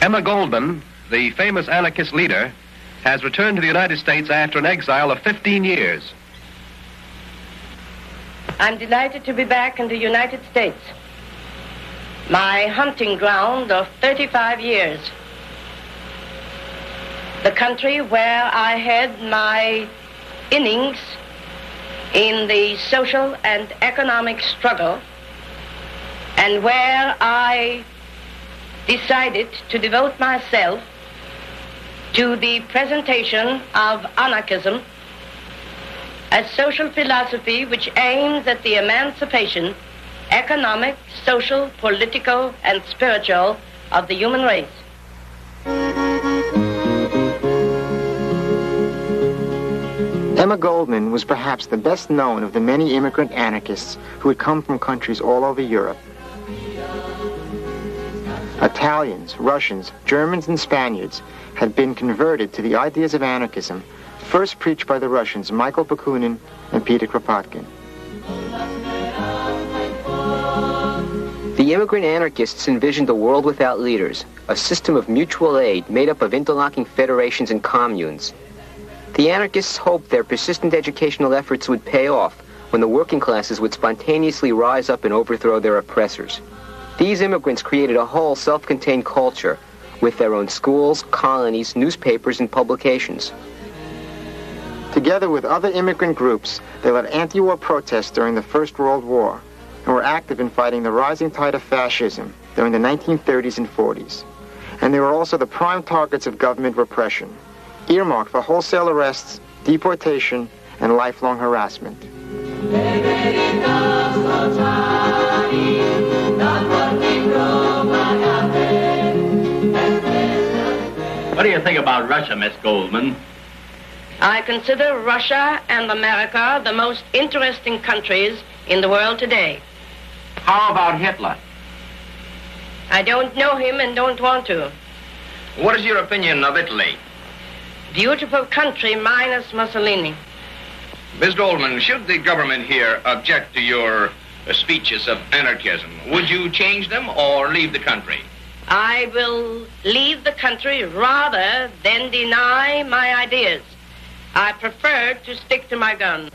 Έμμα Γκόλντμαν, the famous anarchist leader, has returned to the United States after an exile of 15 years. I'm delighted to be back in the United States, my hunting ground of 35 years. The country where I had my innings in the social and economic struggle, and where I decided to devote myself to the presentation of anarchism, a social philosophy which aims at the emancipation, economic, social, political, and spiritual of the human race. Έμμα Γκόλντμαν was perhaps the best known of the many immigrant anarchists who had come from countries all over Europe. Italians, Russians, Germans, and Spaniards had been converted to the ideas of anarchism, first preached by the Russians Michael Bakunin and Peter Kropotkin. The immigrant anarchists envisioned a world without leaders, a system of mutual aid made up of interlocking federations and communes. The anarchists hoped their persistent educational efforts would pay off when the working classes would spontaneously rise up and overthrow their oppressors. These immigrants created a whole self-contained culture with their own schools, colonies, newspapers, and publications. Together with other immigrant groups, they led anti-war protests during the First World War and were active in fighting the rising tide of fascism during the 1930s and 40s. And they were also the prime targets of government repression, earmarked for wholesale arrests, deportation, and lifelong harassment. What do you think about Russia, Miss Γκόλντμαν? I consider Russia and America the most interesting countries in the world today. How about Hitler? I don't know him and don't want to. What is your opinion of Italy? Beautiful country minus Mussolini. Miss Γκόλντμαν, should the government here object to your speeches of anarchism, would you change them or leave the country? I will leave the country rather than deny my ideas. I prefer to stick to my guns.